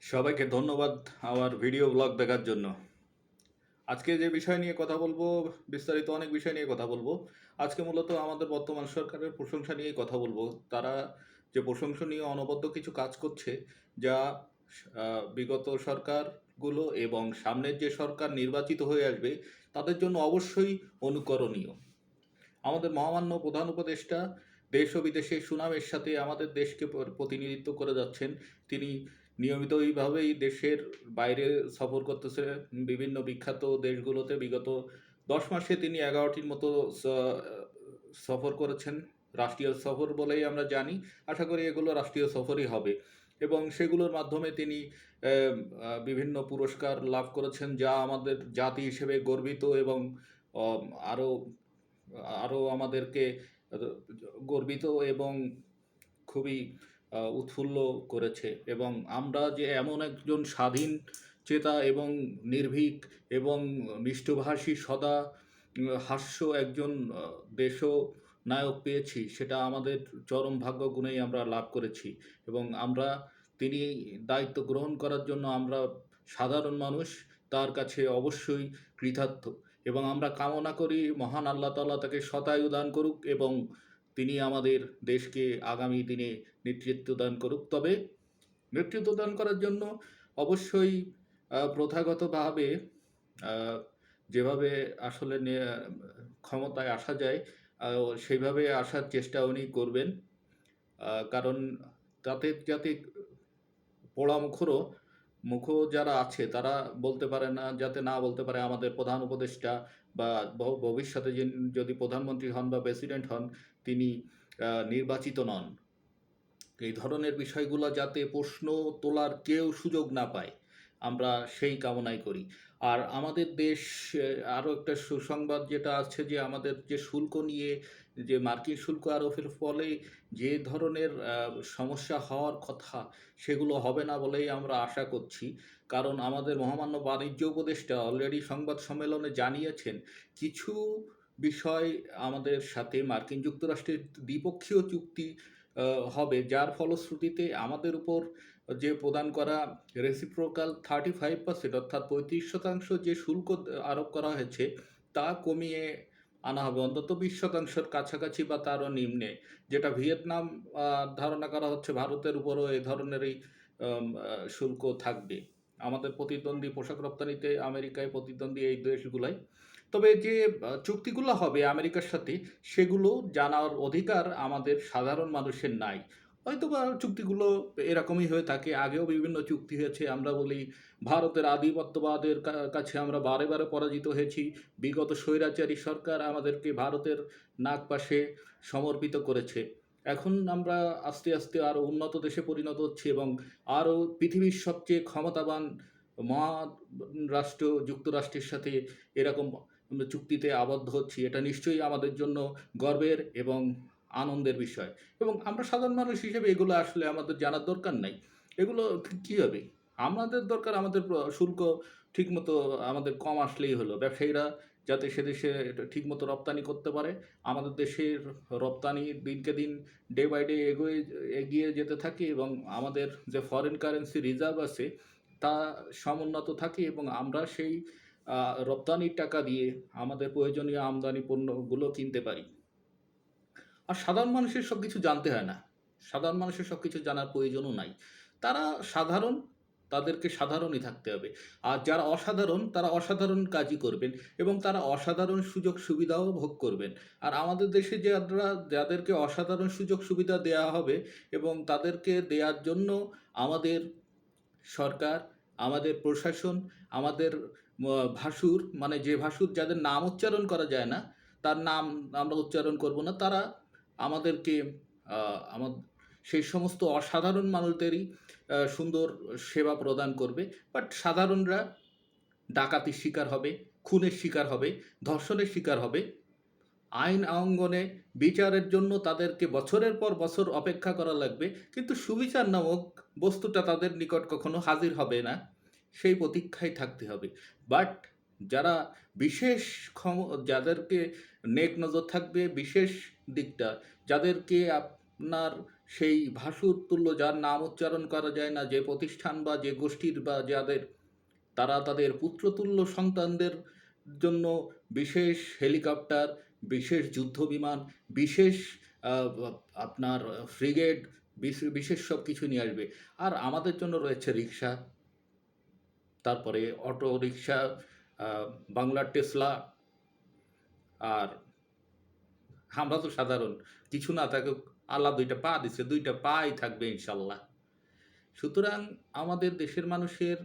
সবাইকে ধন্যবাদ আমার ভিডিও ব্লগ দেখার জন্য। আজকে যে বিষয় নিয়ে কথা বলবো, বিস্তারিত অনেক বিষয় নিয়ে কথা বলবো। আজকে মূলত আমাদের বর্তমান সরকারের প্রশংসা নিয়েই কথা বলবো। তারা যে প্রশংসনীয় অনবদ্য কিছু কাজ করছে, যা বিগত সরকারগুলো এবং সামনের যে সরকার নির্বাচিত হয়ে আসবে, তাদের জন্য অবশ্যই অনুকরণীয়। আমাদের মহামান্য প্রধান উপদেষ্টা দেশ ও বিদেশে সুনামের সাথে আমাদের দেশকে প্রতিনিধিত্ব করে যাচ্ছেন। তিনি নিয়মিতভাবেই দেশের বাইরে সফর করতেছে, বিভিন্ন বিখ্যাত দেশগুলোতে। বিগত 10 মাসে তিনি 11টির মতো সফর করেছেন। রাষ্ট্রীয় সফর বলেই আমরা জানি। আশা করি এগুলো রাষ্ট্রীয় সফরই হবে এবং সেগুলোর মাধ্যমে তিনি বিভিন্ন পুরস্কার লাভ করেছেন, যা আমাদের জাতি হিসেবে গর্বিত এবং আরও আরও আমাদেরকে গর্বিত এবং খুবই উৎফুল্ল করেছে। এবং আমরা যে এমন একজন স্বাধীন চেতা এবং নির্ভীক এবং মিষ্টভাষী সদা হাস্য একজন দেশনায়ক পেয়েছি, সেটা আমাদের চরম ভাগ্য গুণেই আমরা লাভ করেছি। এবং তিনি দায়িত্ব গ্রহণ করার জন্য আমরা সাধারণ মানুষ তার কাছে অবশ্যই কৃতার্থ। এবং আমরা কামনা করি মহান আল্লাহ তাআলা তাকে শতায়ু দান করুক এবং তিনি আমাদের দেশকে আগামী দিনে নেতৃত্ব দান করুক। তবে নেতৃত্ব দান করার জন্য অবশ্যই প্রথাগতভাবে যেভাবে আসলে ক্ষমতায় আসা যায়, সেইভাবে আসার চেষ্টা উনি করবেন। কারণ তাতে যাতে পোড়ামুখরও মুখো যারা আছে তারা বলতে পারে না, যাতে না বলতে পারে আমাদের প্রধান উপদেষ্টা বা ভবিষ্যতে যদি প্রধানমন্ত্রী হন বা প্রেসিডেন্ট হন, তিনি নির্বাচিত নন। এই ধরনের বিষয়গুলো যাতে প্রশ্ন তোলার কেউ সুযোগ না পায়, আমরা সেই কামনাই করি। আর আমাদের দেশ আরও একটা সুসংবাদ যেটা আছে, যে আমাদের যে শুল্ক নিয়ে, যে মার্কিন শুল্ক আরোপের ফলে যে ধরনের সমস্যা হওয়ার কথা, সেগুলো হবে না বলেই আমরা আশা করছি। কারণ আমাদের মহামান্য বাণিজ্য উপদেষ্টা অলরেডি সংবাদ সম্মেলনে জানিয়েছেন, কিছু বিষয় আমাদের সাথে মার্কিন যুক্তরাষ্ট্রের দ্বিপক্ষীয় চুক্তি হবে, যার ফলশ্রুতিতে আমাদের উপর যে প্রদান করা রেসিপ্রোকাল 35%, অর্থাৎ 35% যে শুল্ক আরোপ করা হয়েছে, তা কমিয়ে আনা হবে অন্তত 20%-র কাছাকাছি বা তারও নিম্নে। যেটা ভিয়েতনাম ধারণা করা হচ্ছে ভারতের উপরও এ ধরনেরই শুল্ক থাকবে। আমাদের প্রতিদ্বন্দ্বী পোশাক রপ্তানিতে আমেরিকায় প্রতিদ্বন্দ্বী এই দেশগুলাই। তবে যে চুক্তিগুলো হবে আমেরিকার সাথে, সেগুলো জানার অধিকার আমাদের সাধারণ মানুষের নাই। হয়তোবা চুক্তিগুলো এরকমই হয়ে থাকে। আগেও বিভিন্ন চুক্তি হয়েছে। আমরা বলি ভারতের আধিপত্যবাদের কাছে আমরা বারে বারে পরাজিত হয়েছি। বিগত স্বৈরাচারী সরকার আমাদেরকে ভারতের নাগপাশে সমর্পিত করেছে। এখন আমরা আস্তে আস্তে আরও উন্নত দেশে পরিণত হচ্ছি এবং আরও পৃথিবীর সবচেয়ে ক্ষমতাবান মহারাষ্ট্র যুক্তরাষ্ট্রের সাথে এরকম আমরা চুক্তিতে আবদ্ধ হচ্ছি। এটা নিশ্চয়ই আমাদের জন্য গর্বের এবং আনন্দের বিষয়। এবং আমরা সাধারণ মানুষ হিসেবে এগুলো আসলে আমাদের জানার দরকার নাই। এগুলো কী হবে? আমাদের দরকার আমাদের শুল্ক ঠিকমতো আমাদের কম আসলেই হলো। ব্যবসায়ীরা যাতে সেদেশে এটা ঠিকমতো রপ্তানি করতে পারে। আমাদের দেশের রপ্তানি দিনকে দিন ডে বাই ডে এগিয়ে যেতে থাকে এবং আমাদের যে ফরেন কারেন্সি রিজার্ভ আছে, তা সমুন্নত থাকে এবং আমরা সেই রপ্তানির টাকা দিয়ে আমাদের প্রয়োজনীয় আমদানি পণ্যগুলো কিনতে পারি। আর সাধারণ মানুষের সব কিছু জানতে হয় না। সাধারণ মানুষের সব কিছু জানার প্রয়োজনও নাই। তারা সাধারণ, তাদেরকে সাধারণই থাকতে হবে। আর যারা অসাধারণ, তারা অসাধারণ কাজই করবেন এবং তারা অসাধারণ সুযোগ সুবিধাও ভোগ করবেন। আর আমাদের দেশে যাদেরকে অসাধারণ সুযোগ সুবিধা দেয়া হবে এবং তাদেরকে দেয়ার জন্য আমাদের সরকার, আমাদের প্রশাসন, আমাদের ভাশুর, মানে যে ভাশুর যাদের নাম উচ্চারণ করা যায় না, তার নাম আমরা উচ্চারণ করব না। তারা আমাদেরকে আমা সেই সমস্ত অসাধারণ মানুষদেরই সুন্দর সেবা প্রদান করবে। বাট সাধারণরা ডাকাতির শিকার হবে, খুনের শিকার হবে, ধর্ষণের শিকার হবে। আইন অঙ্গনে বিচারের জন্য তাদেরকে বছরের পর বছর অপেক্ষা করা লাগবে, কিন্তু সুবিচার নামক বস্তুটা তাদের নিকট কখনো হাজির হবে না। সেই প্রতীক্ষায় থাকতে হবে। বাট যারা বিশেষ যাদেরকে নেক নজর থাকবে বিশেষ দিকটা, যাদেরকে আপনার সেই ভাসুর তুল্য যার নাম উচ্চারণ করা যায় না, যে প্রতিষ্ঠান বা যে গোষ্ঠীর বা যাদের, তারা তাদের পুত্রতুল্য সন্তানদের জন্য বিশেষ হেলিকপ্টার, বিশেষ যুদ্ধবিমান, বিশেষ আপনার ফ্রিগেট, বিশেষ সব কিছু নিয়ে আসবে। আর আমাদের জন্য রয়েছে রিক্সা, তারপরে অটো রিক্সা, বাংলার টেসলা। আর আমরা তো সাধারণ, কিছু না থাকুক, আল্লাহ দুইটা পা দিছে, দুইটা পাই থাকবে ইনশাল্লাহ। সুতরাং আমাদের দেশের মানুষের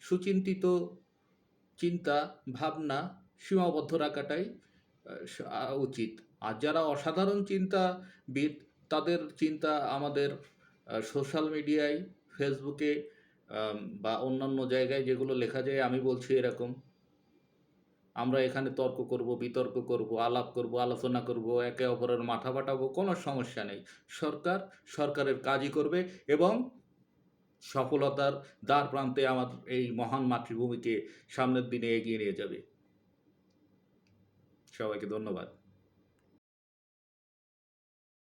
সুচিন্তিত চিন্তা ভাবনা সীমাবদ্ধ রাখাটাই উচিত। আর যারা অসাধারণ চিন্তাবিদ, তাদের চিন্তা আমাদের সোশ্যাল মিডিয়ায়, ফেসবুকে বা অন্যান্য জায়গায় যেগুলো লেখা যায়, আমি বলছি এরকম, আমরা এখানে তর্ক করব, বিতর্ক করব, আলাপ করব, আলোচনা করব, একে অপরের মাথা ফাটাবো, কোনো সমস্যা নেই। সরকার সরকারের কাজই করবে এবং সফলতার দ্বার প্রান্তে আমার এই মহান মাতৃভূমিকে সামনের দিনে এগিয়ে নিয়ে যাবে। সবাইকে ধন্যবাদ।